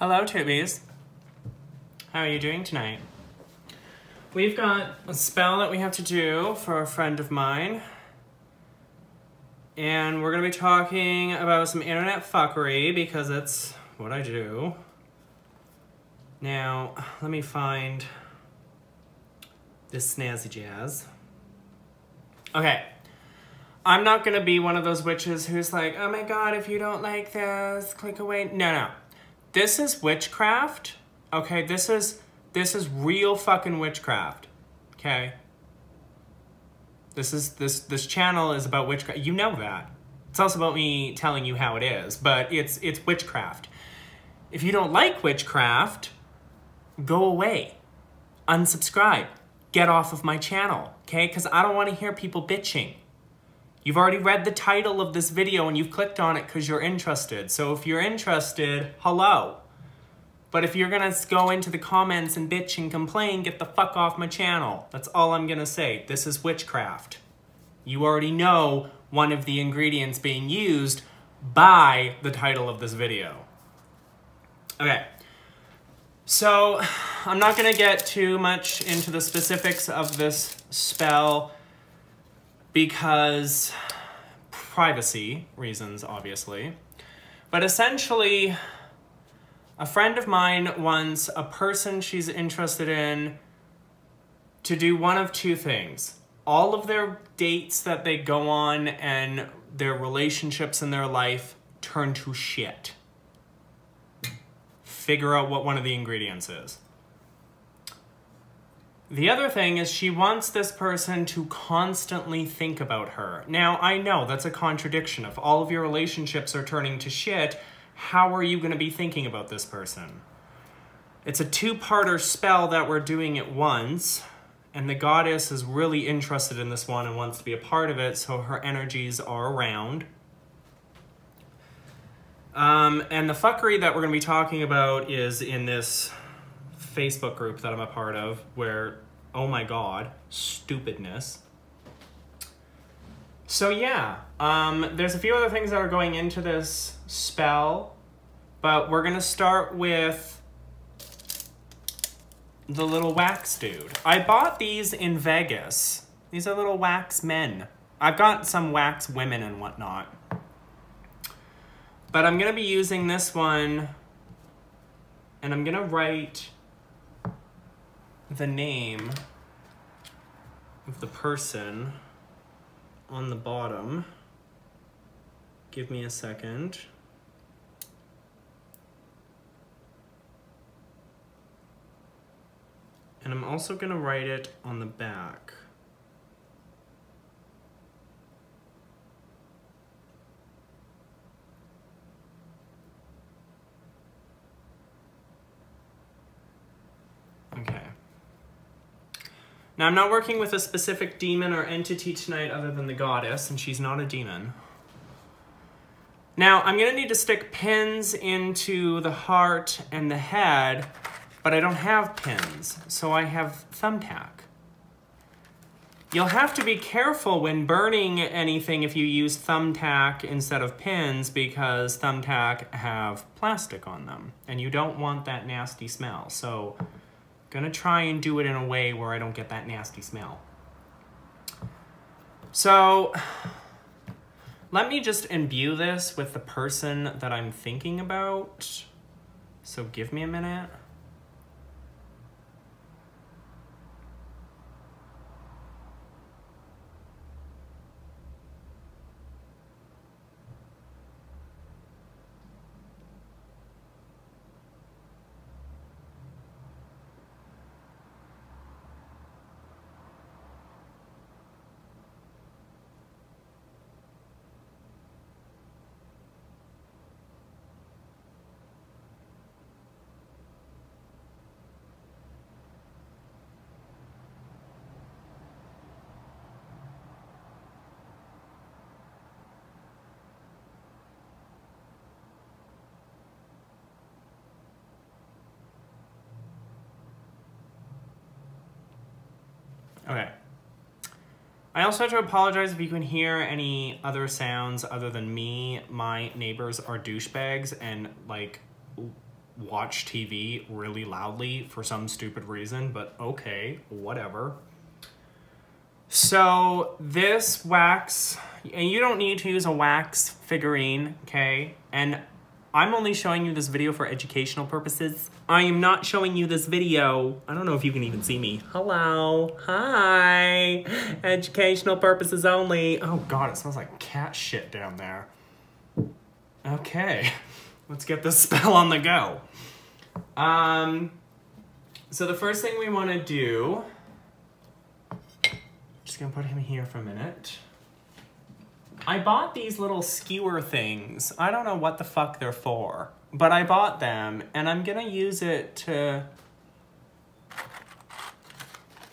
Hello, Tubbies. How are you doing tonight? We've got a spell that we have to do for a friend of mine. And we're going to be talking about some internet fuckery because it's what I do. Now, let me find this snazzy jazz. Okay. I'm not going to be one of those witches who's like, oh my god, if you don't like this, click away. No. This is witchcraft. Okay, this is real fucking witchcraft. Okay? This channel is about witchcraft. You know that. It's also about me telling you how it is, but it's witchcraft. If you don't like witchcraft, go away. Unsubscribe. Get off of my channel, okay? Because I don't want to hear people bitching. You've already read the title of this video and you've clicked on it because you're interested. So if you're interested, hello. But if you're gonna go into the comments and bitch and complain, get the fuck off my channel. That's all I'm gonna say. This is witchcraft. You already know one of the ingredients being used by the title of this video. Okay. So I'm not gonna get too much into the specifics of this spell because privacy reasons, obviously. But essentially, a friend of mine wants a person she's interested in to do one of two things. All of their dates that they go on and their relationships in their life turn to shit. Figure out what one of the ingredients is. The other thing is she wants this person to constantly think about her. Now, I know that's a contradiction. If all of your relationships are turning to shit, how are you going to be thinking about this person? It's a two-parter spell that we're doing at once, and the goddess is really interested in this one and wants to be a part of it, so her energies are around. And the fuckery that we're going to be talking about is in this Facebook group that I'm a part of where, oh my god, stupidness. So yeah, there's a few other things that are going into this spell, but we're gonna start with the little wax dude. I bought these in Vegas. These are little wax men. I've got some wax women and whatnot. But I'm gonna be using this one, and I'm gonna write the name of the person on the bottom. Give me a second. And I'm also going to write it on the back. Okay. Now, I'm not working with a specific demon or entity tonight other than the goddess, and she's not a demon. Now, I'm going to need to stick pins into the heart and the head, but I don't have pins, so I have thumbtack. You'll have to be careful when burning anything if you use thumbtack instead of pins, because thumbtack have plastic on them, and you don't want that nasty smell. So gonna try and do it in a way where I don't get that nasty smell. So let me just imbue this with the person that I'm thinking about. So give me a minute. Okay. I also have to apologize if you can hear any other sounds other than me. My neighbors are douchebags and, like, watch TV really loudly for some stupid reason, but okay, whatever. So this wax, and you don't need to use a wax figurine, okay? And I'm only showing you this video for educational purposes. I am not showing you this video. I don't know if you can even see me. Hello, hi, educational purposes only. Oh God, it smells like cat shit down there. Okay, let's get this spell on the go. So the first thing we want to do, just gonna put him here for a minute. I bought these little skewer things. I don't know what the fuck they're for, but I bought them, and I'm gonna use it to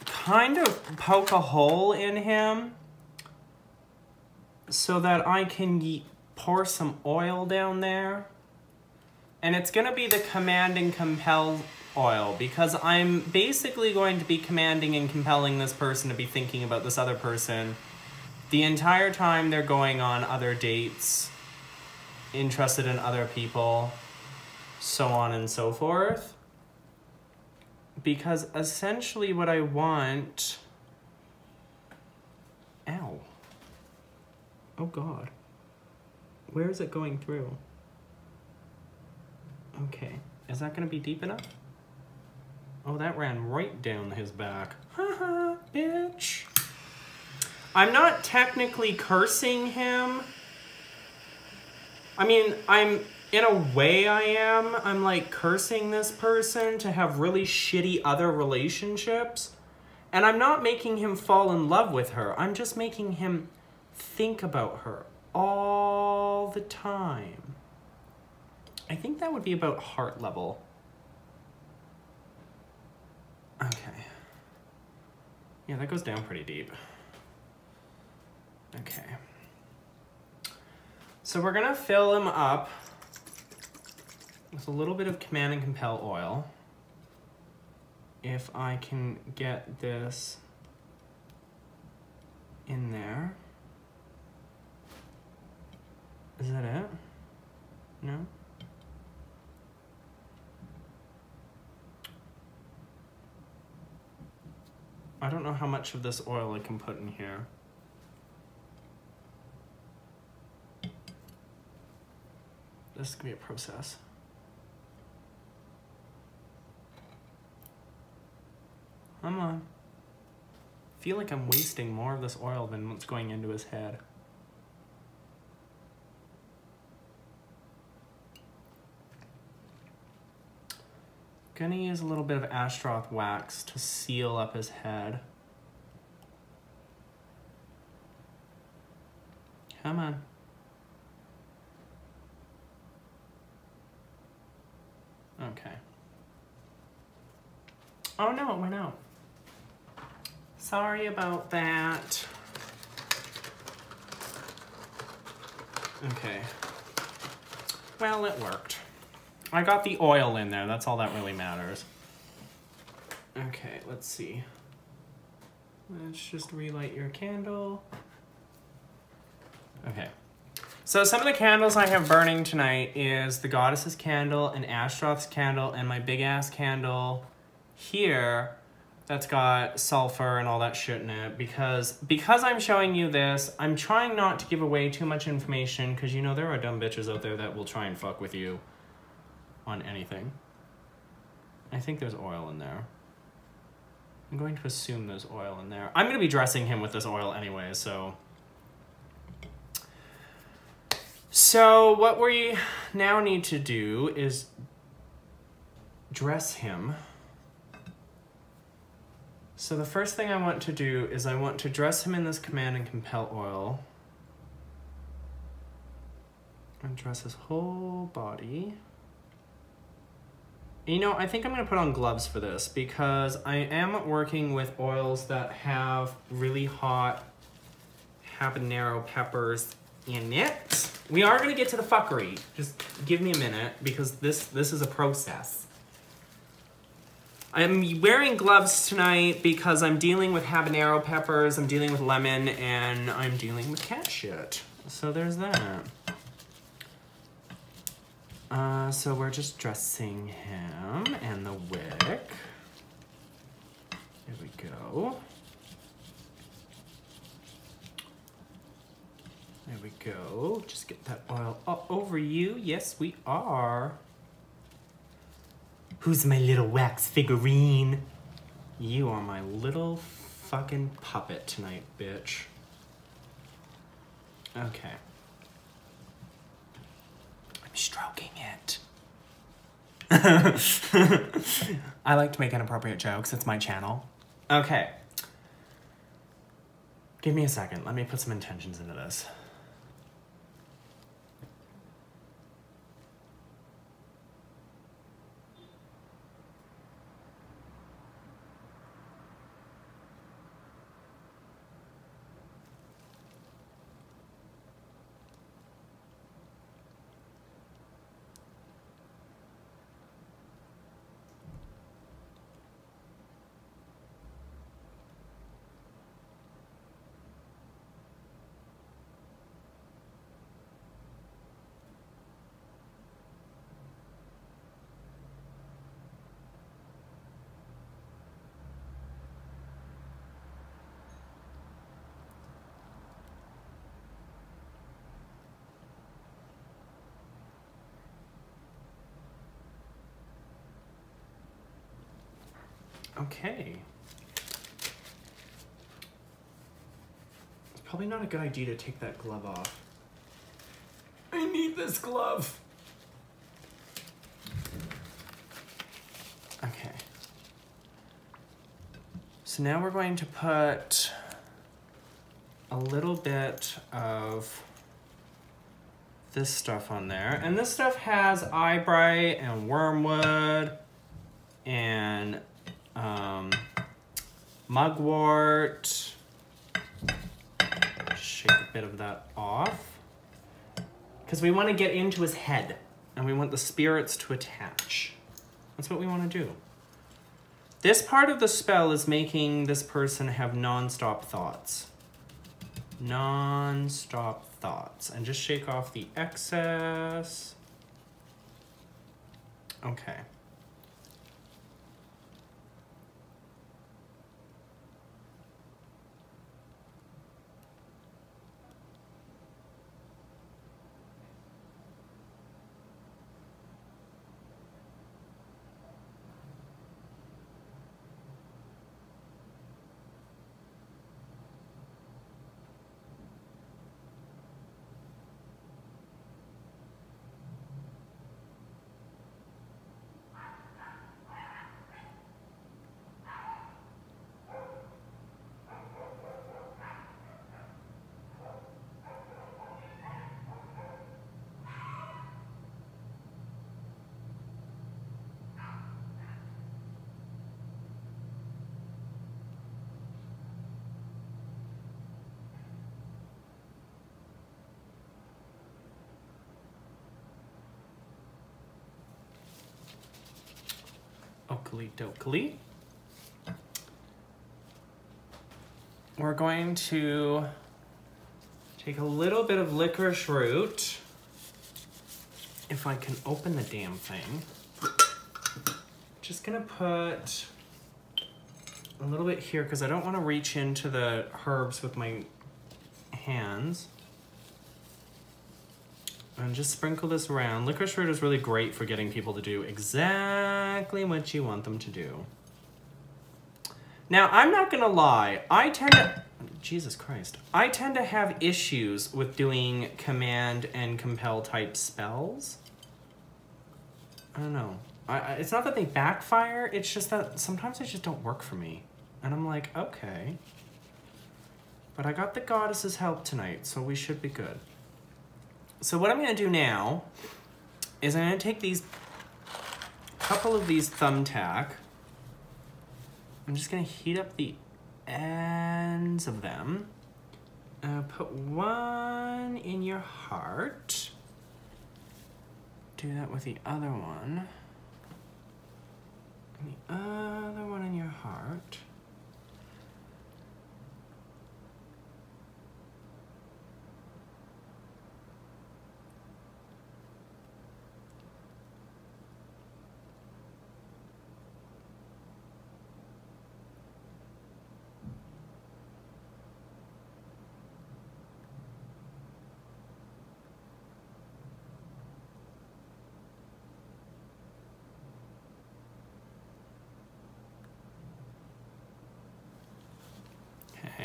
kind of poke a hole in him so that I can pour some oil down there. And it's gonna be the command and compel oil, because I'm basically going to be commanding and compelling this person to be thinking about this other person the entire time they're going on other dates, interested in other people, so on and so forth. Because essentially what I want... Ow. Oh God. Where is it going through? Okay. Is that gonna be deep enough? Oh, that ran right down his back. Haha, bitch. I'm not technically cursing him. I mean, in a way I am. I'm like cursing this person to have really shitty other relationships. And I'm not making him fall in love with her. I'm just making him think about her all the time. I think that would be about heart level. Okay. Yeah, that goes down pretty deep. Okay. So we're gonna fill him up with a little bit of command and compel oil. If I can get this in there. Is that it? No? I don't know how much of this oil I can put in here. This is gonna be a process. Come on. I feel like I'm wasting more of this oil than what's going into his head. Gonna use a little bit of Ashtroth wax to seal up his head. Come on. Okay. Oh no, it went out. Sorry about that. Okay. Well, it worked. I got the oil in there. That's all that really matters. Okay, let's see. Let's just relight your candle. Okay. So some of the candles I have burning tonight is the Goddess's candle, and Ashtroth's candle, and my big ass candle here that's got sulfur and all that shit in it. Because I'm showing you this, I'm trying not to give away too much information, because you know there are dumb bitches out there that will try and fuck with you on anything. I think there's oil in there. I'm going to assume there's oil in there. I'm going to be dressing him with this oil anyway, so... So what we now need to do is dress him. So the first thing I want to do is I want to dress him in this command and compel oil. And dress his whole body. You know, I think I'm going to put on gloves for this because I am working with oils that have really hot habanero peppers in it. We are going to get to the fuckery. Just give me a minute because this is a process. I'm wearing gloves tonight because I'm dealing with habanero peppers, I'm dealing with lemon, and I'm dealing with cat shit. So there's that. So we're just dressing him and the wick. There we go. There we go. Just get that oil up over you. Yes, we are. Who's my little wax figurine? You are my little fucking puppet tonight, bitch. Okay. I'm stroking it. I like to make inappropriate jokes. It's my channel. Okay. Give me a second. Let me put some intentions into this. Okay. It's probably not a good idea to take that glove off. I need this glove. Okay. So now we're going to put a little bit of this stuff on there. And this stuff has eyebright and wormwood and mugwort. Shake a bit of that off. Because we want to get into his head and we want the spirits to attach. That's what we want to do. This part of the spell is making this person have non-stop thoughts. Non-stop thoughts. And just shake off the excess. Okay. Oakley dokley. We're going to take a little bit of licorice root. If I can open the damn thing. Just gonna put a little bit here because I don't want to reach into the herbs with my hands. And just sprinkle this around. Licorice root is really great for getting people to do exactly what you want them to do. Now, I'm not gonna lie, Jesus Christ. I tend to have issues with doing command and compel type spells. I don't know. It's not that they backfire, it's just that sometimes they just don't work for me. And I'm like, okay. But I got the goddess's help tonight, so we should be good. So what I'm gonna do now is I'm gonna take these, couple of these thumbtack. I'm just gonna heat up the ends of them. Put one in your heart. Do that with the other one. And the other one in your heart.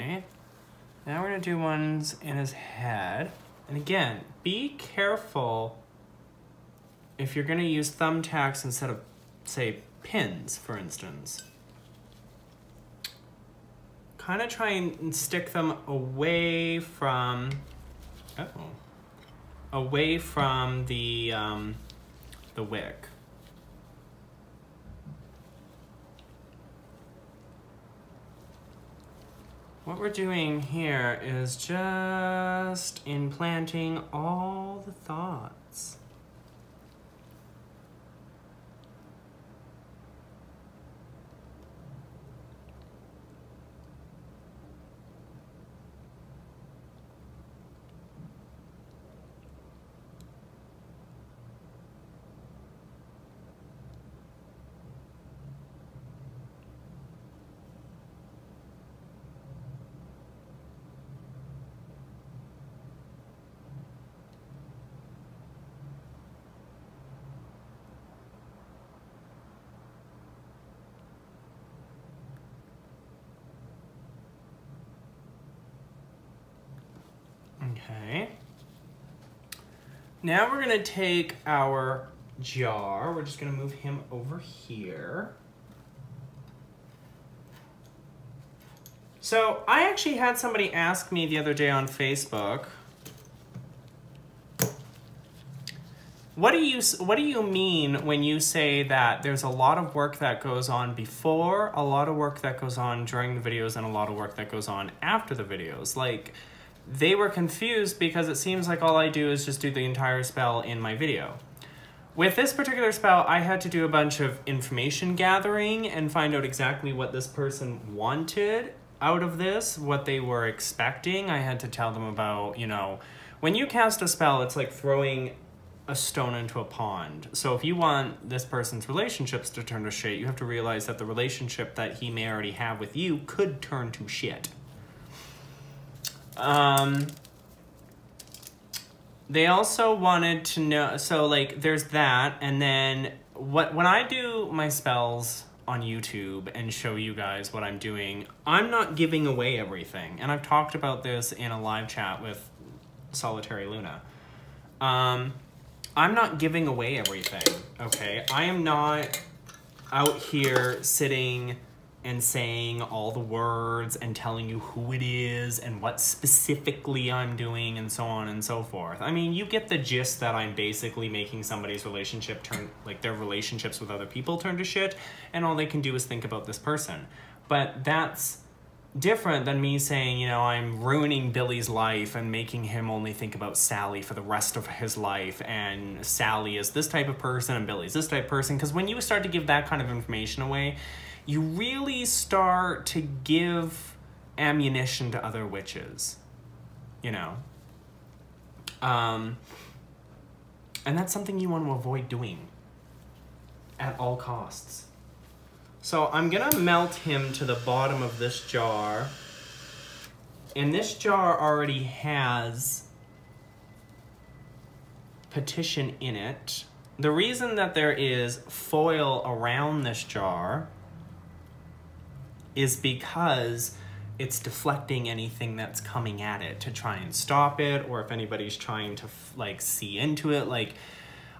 Okay. Now we're gonna do ones in his head. And again, be careful if you're gonna use thumbtacks instead of, say, pins, for instance. Kind of try and stick them away from, away from the wick. What we're doing here is just implanting all the thoughts. Okay. Now we're gonna take our jar. We're just gonna move him over here. So I actually had somebody ask me the other day on Facebook, what do you mean when you say that there's a lot of work that goes on before, a lot of work that goes on during the videos, and a lot of work that goes on after the videos? Like, they were confused because it seems like all I do is just do the entire spell in my video. With this particular spell, I had to do a bunch of information gathering and find out exactly what this person wanted out of this, what they were expecting. I had to tell them about, you know, when you cast a spell, it's like throwing a stone into a pond. So if you want this person's relationships to turn to shit, you have to realize that the relationship that he may already have with you could turn to shit. They also wanted to know, so like there's that, and then when I do my spells on YouTube and show you guys what I'm doing, I'm not giving away everything. And I've talked about this in a live chat with Solitary Luna. I'm not giving away everything, okay? I am not out here sitting and saying all the words and telling you who it is and what specifically I'm doing and so on and so forth. I mean, you get the gist that I'm basically making somebody's relationship turn, like their relationships with other people turn to shit, and all they can do is think about this person. But that's different than me saying, you know, I'm ruining Billy's life and making him only think about Sally for the rest of his life, and Sally is this type of person and Billy's this type of person. Because when you start to give that kind of information away, you really start to give ammunition to other witches, you know? And that's something you want to avoid doing at all costs. So I'm gonna melt him to the bottom of this jar. And this jar already has petition in it. The reason that there is foil around this jar is because it's deflecting anything that's coming at it to try and stop it, or if anybody's trying to like see into it. Like,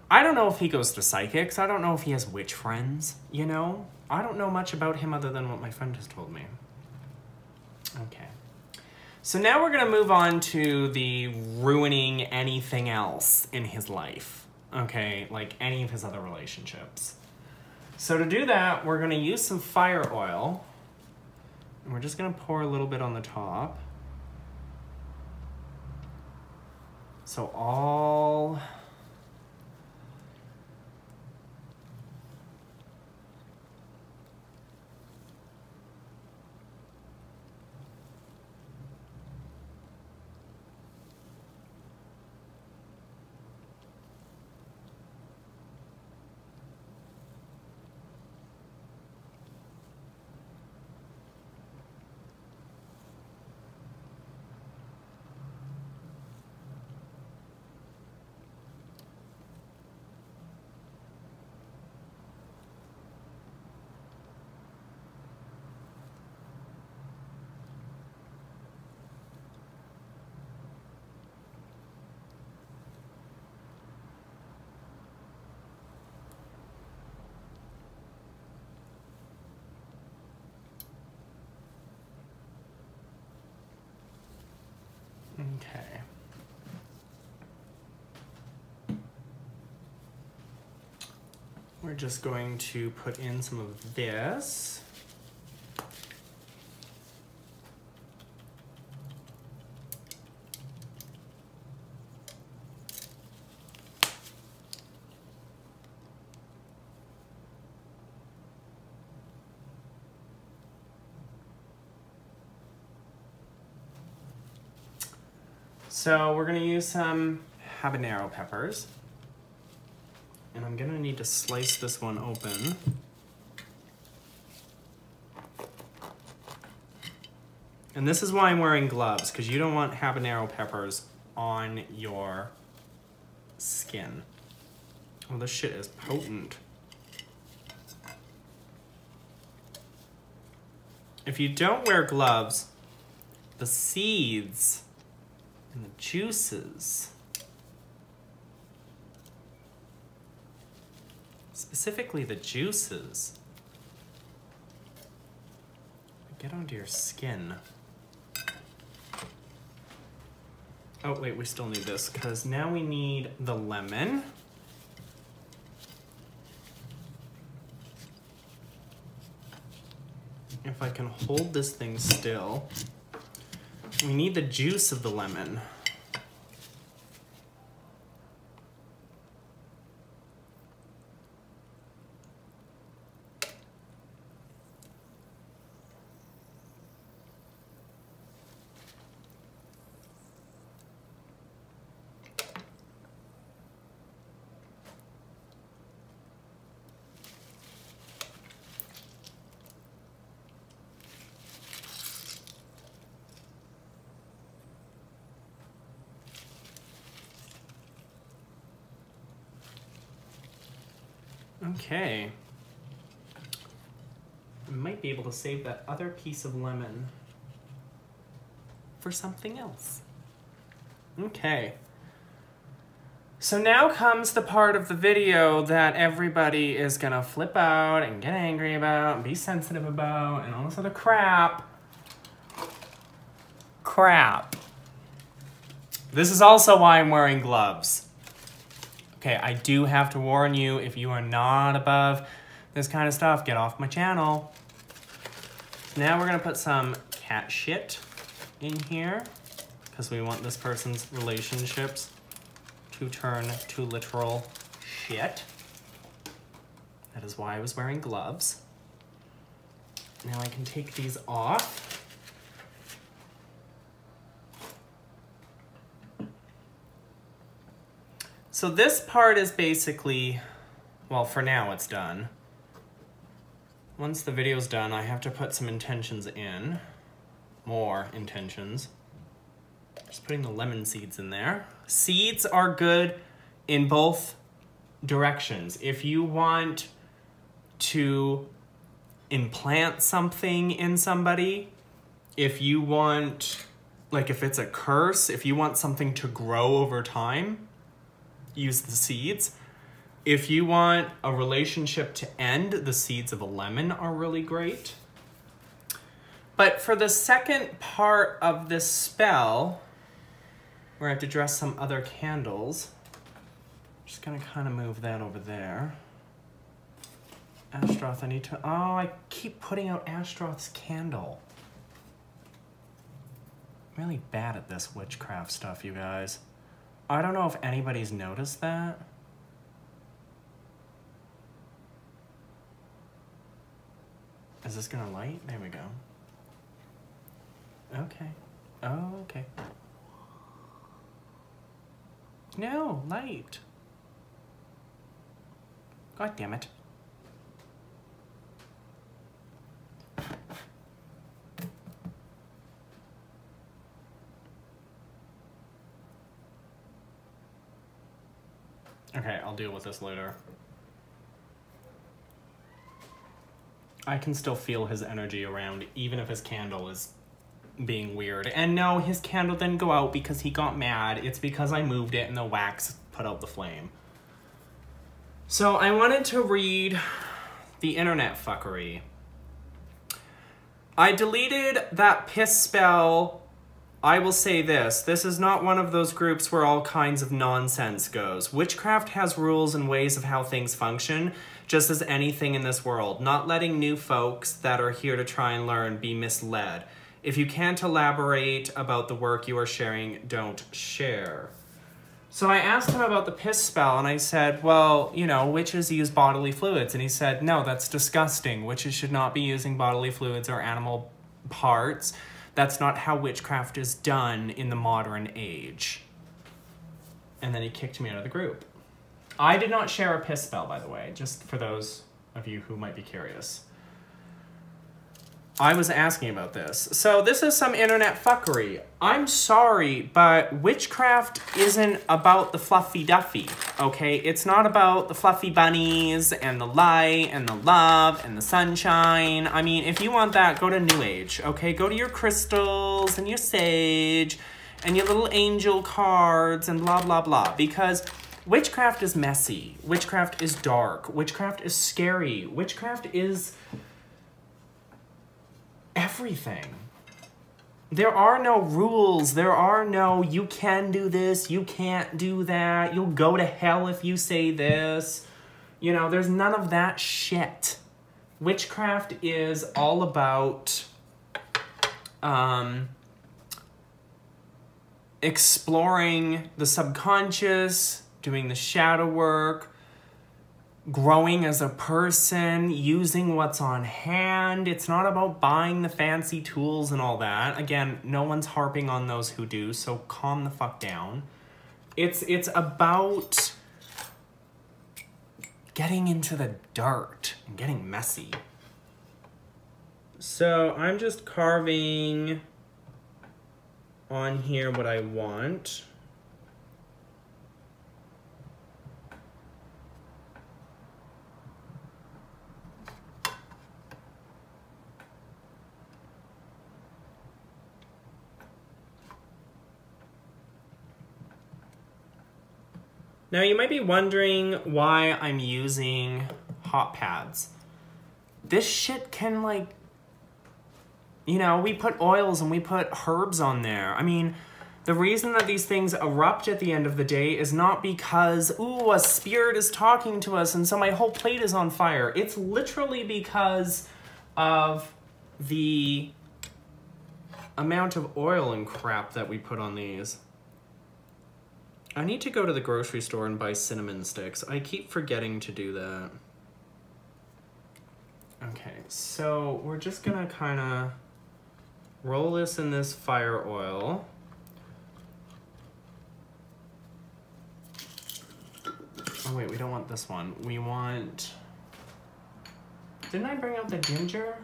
I don't know if he goes to psychics. I don't know if he has witch friends, you know? I don't know much about him other than what my friend has told me. Okay. So now we're gonna move on to the ruining anything else in his life. Okay, like any of his other relationships. So to do that, we're gonna use some fire oil. And we're just gonna pour a little bit on the top. So all We're just going to put in some of this. So we're gonna use some habanero peppers. And I'm gonna need to slice this one open. And this is why I'm wearing gloves, because you don't want habanero peppers on your skin. Oh, this shit is potent. If you don't wear gloves, the seeds and the juices, specifically the juices, get onto your skin. Oh wait, we still need this, because now we need the lemon. If I can hold this thing still. We need the juice of the lemon. Okay. I might be able to save that other piece of lemon for something else. Okay. So now comes the part of the video that everybody is gonna flip out and get angry about and be sensitive about and all this other crap. Crap. This is also why I'm wearing gloves. Okay, I do have to warn you, if you are not above this kind of stuff, get off my channel. Now we're gonna put some cat shit in here, because we want this person's relationships to turn to literal shit. That is why I was wearing gloves. Now I can take these off. So this part is basically, well, for now it's done. Once the video's done, I have to put some intentions in. More intentions. Just putting the lemon seeds in there. Seeds are good in both directions. If you want to implant something in somebody, if you want, like if it's a curse, if you want something to grow over time, use the seeds. If you want a relationship to end, the seeds of a lemon are really great. But for the second part of this spell, where I have to dress some other candles, I'm just gonna kind of move that over there. Ashtaroth, I need to, oh, I keep putting out Ashtaroth's candle. I'm really bad at this witchcraft stuff, you guys. I don't know if anybody's noticed that. Is this gonna light? There we go. Okay. Oh, okay. No, light. God damn it. Okay, I'll deal with this later. I can still feel his energy around, even if his candle is being weird. And no, his candle didn't go out because he got mad. It's because I moved it and the wax put out the flame. So I wanted to read the internet fuckery. I deleted that piss spell I will say this. This is not one of those groups where all kinds of nonsense goes. Witchcraft has rules and ways of how things function, just as anything in this world. Not letting new folks that are here to try and learn be misled. If you can't elaborate about the work you are sharing, don't share. So I asked him about the piss spell, and I said, well, you know, witches use bodily fluids. And he said, no, that's disgusting. Witches should not be using bodily fluids or animal parts. That's not how witchcraft is done in the modern age. And then he kicked me out of the group. I did not share a piss spell, by the way, just for those of you who might be curious. I was asking about this. So this is some internet fuckery. I'm sorry, but witchcraft isn't about the fluffy duffy, okay? It's not about the fluffy bunnies and the light and the love and the sunshine. I mean, if you want that, go to New Age, okay? Go to your crystals and your sage and your little angel cards and blah, blah, blah. Because witchcraft is messy. Witchcraft is dark. Witchcraft is scary. Witchcraft is everything. There are no rules. There are no, you can do this, you can't do that, you'll go to hell if you say this. You know, there's none of that shit. Witchcraft is all about exploring the subconscious, doing the shadow work, growing as a person, using what's on hand. It's not about buying the fancy tools and all that. Again, no one's harping on those who do, so calm the fuck down. It's about getting into the dirt and getting messy. So I'm just carving on here what I want. Now you might be wondering why I'm using hot pads. This shit can, like, you know, we put oils and we put herbs on there. I mean, the reason that these things erupt at the end of the day is not because, ooh, a spirit is talking to us and so my whole plate is on fire. It's literally because of the amount of oil and crap that we put on these. I need to go to the grocery store and buy cinnamon sticks. I keep forgetting to do that. Okay, so we're just gonna kind of roll this in this fire oil. Oh wait, we don't want this one. We want... Didn't I bring out the ginger?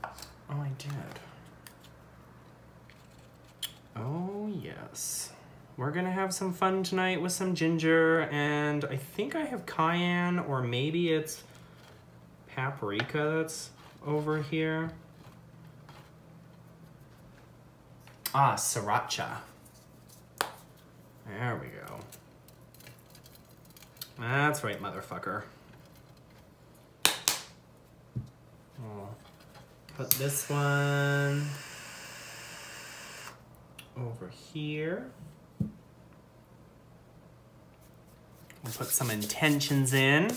Oh, I did. Oh, yes. We're gonna have some fun tonight with some ginger, and I think I have cayenne, or maybe it's paprika that's over here. Ah, sriracha. There we go. That's right, motherfucker. I'll put this one over here. We'll put some intentions in.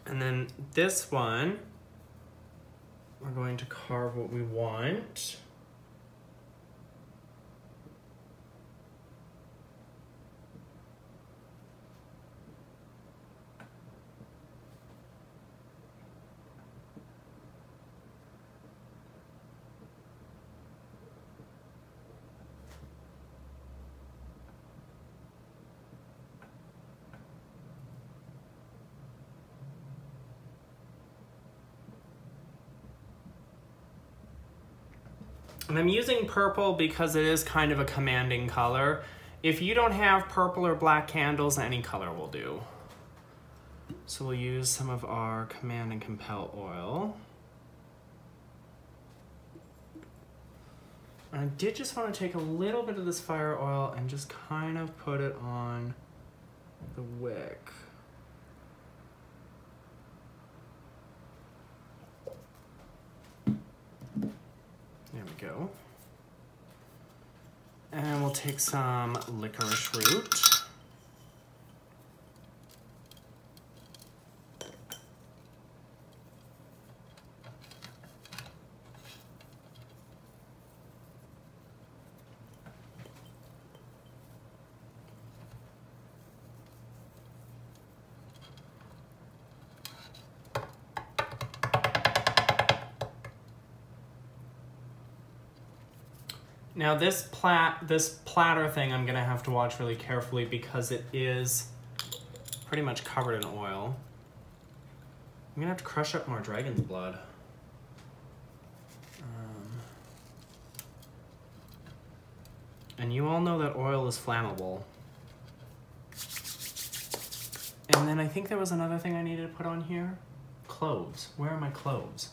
And then this one, we're going to carve what we want. And I'm using purple because it is kind of a commanding color. If you don't have purple or black candles, any color will do. So we'll use some of our Command and Compel oil. And I did just want to take a little bit of this fire oil and just kind of put it on the wick. There we go. And we'll take some licorice root. Now this platter thing I'm gonna have to watch really carefully because it is pretty much covered in oil. I'm gonna have to crush up more dragon's blood. And you all know that oil is flammable. And then I think there was another thing I needed to put on here. Cloves. Where are my cloves?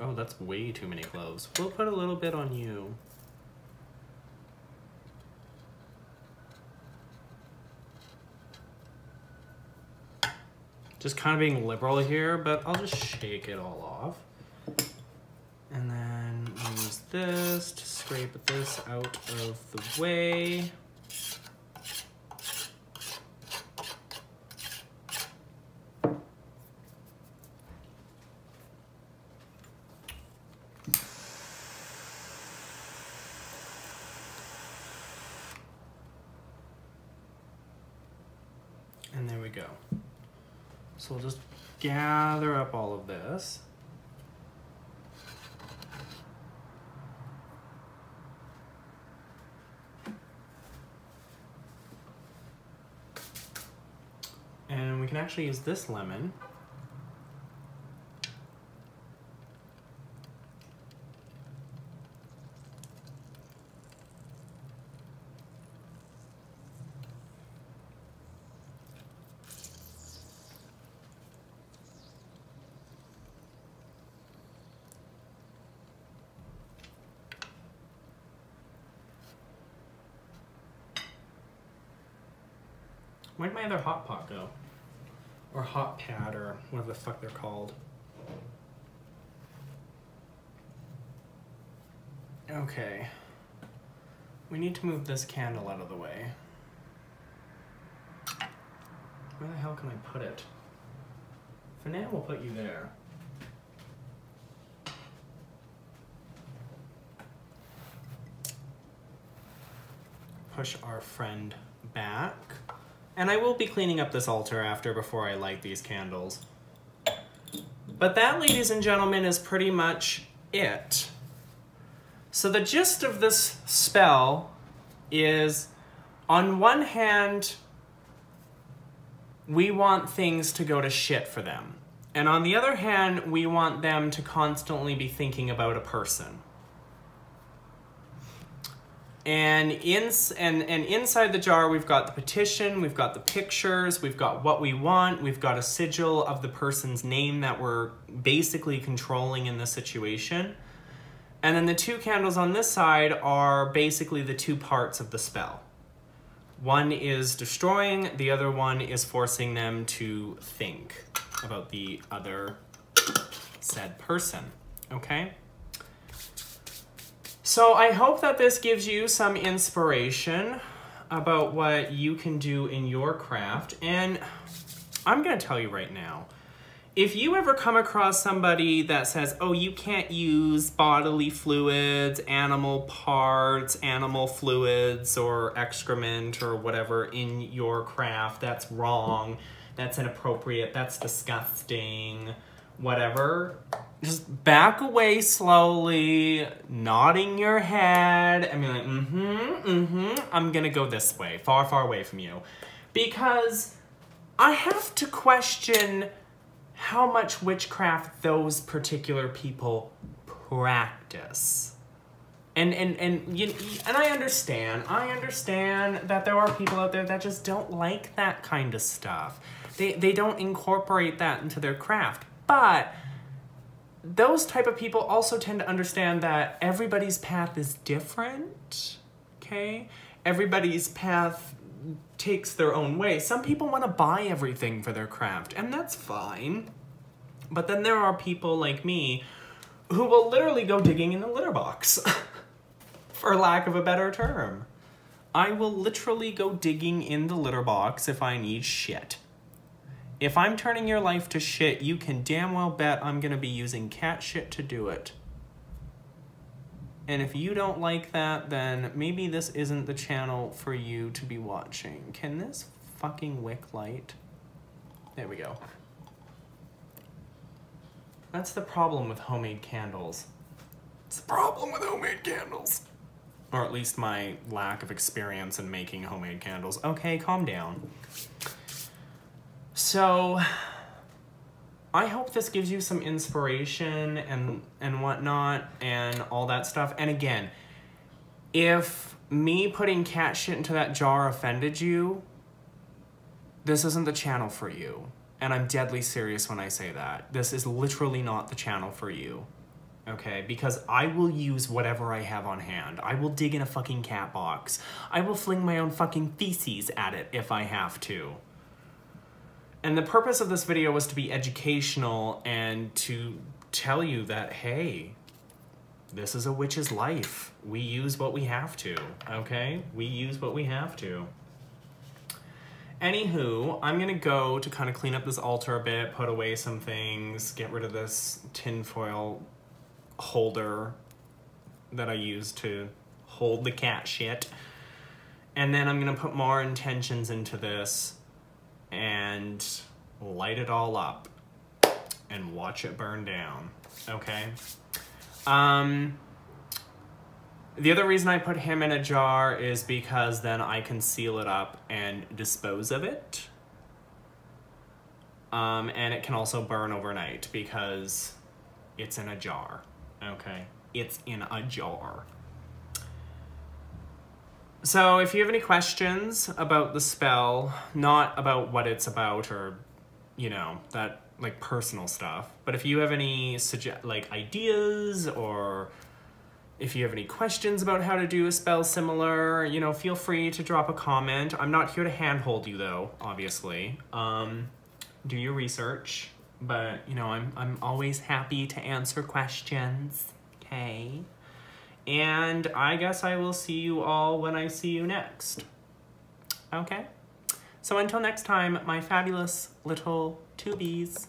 Oh, that's way too many cloves. We'll put a little bit on you. Just kind of being liberal here, but I'll just shake it all off. And then use this to scrape this out of the way. And there we go. So we'll just gather up all of this. And we can actually use this lemon. Where'd my other hot pot go? Or hot pad, or whatever the fuck they're called. Okay. We need to move this candle out of the way. Where the hell can I put it? For now, we'll put you there. Push our friend back. And I will be cleaning up this altar after before I light these candles. But that, ladies and gentlemen, is pretty much it. So the gist of this spell is, on one hand, we want things to go to shit for them. And on the other hand, we want them to constantly be thinking about a person. And inside the jar, we've got the petition, we've got the pictures, we've got what we want, we've got a sigil of the person's name that we're basically controlling in this situation. And then the two candles on this side are basically the two parts of the spell. One is destroying, the other one is forcing them to think about the other said person, okay? So I hope that this gives you some inspiration about what you can do in your craft. And I'm gonna tell you right now, if you ever come across somebody that says, oh, you can't use bodily fluids, animal parts, animal fluids, or excrement, or whatever in your craft, that's wrong, that's inappropriate, that's disgusting, whatever, just back away slowly, nodding your head, and be like, I'm gonna go this way, far, far away from you. Because I have to question how much witchcraft those particular people practice. And I understand that there are people out there that just don't like that kind of stuff. They don't incorporate that into their craft. But those type of people also tend to understand that everybody's path is different, okay? Everybody's path takes their own way. Some people want to buy everything for their craft, and that's fine. But then there are people like me who will literally go digging in the litter box, for lack of a better term. I will literally go digging in the litter box if I need shit. If I'm turning your life to shit, you can damn well bet I'm gonna be using cat shit to do it. And if you don't like that, then maybe this isn't the channel for you to be watching. Can this fucking wick light? There we go. That's the problem with homemade candles. It's the problem with homemade candles. Or at least my lack of experience in making homemade candles. Okay, calm down. So, I hope this gives you some inspiration and whatnot and all that stuff. And again, if me putting cat shit into that jar offended you, this isn't the channel for you. And I'm deadly serious when I say that. This is literally not the channel for you. Okay, because I will use whatever I have on hand. I will dig in a fucking cat box. I will fling my own fucking feces at it if I have to. And the purpose of this video was to be educational and to tell you that, hey, this is a witch's life. We use what we have to, okay? We use what we have to. Anywho, I'm gonna go to kind of clean up this altar a bit, put away some things, get rid of this tinfoil holder that I use to hold the cat shit. And then I'm gonna put more intentions into this and light it all up and watch it burn down, okay? The other reason I put him in a jar is because then I can seal it up and dispose of it. And it can also burn overnight because it's in a jar, okay? It's in a jar. So if you have any questions about the spell, not about what it's about or, you know, that like personal stuff, but if you have any ideas or if you have any questions about how to do a spell similar, you know, feel free to drop a comment. I'm not here to handhold you though, obviously. Do your research, but you know, I'm always happy to answer questions, okay? And I guess I will see you all when I see you next. Okay? So until next time, my fabulous little tubies.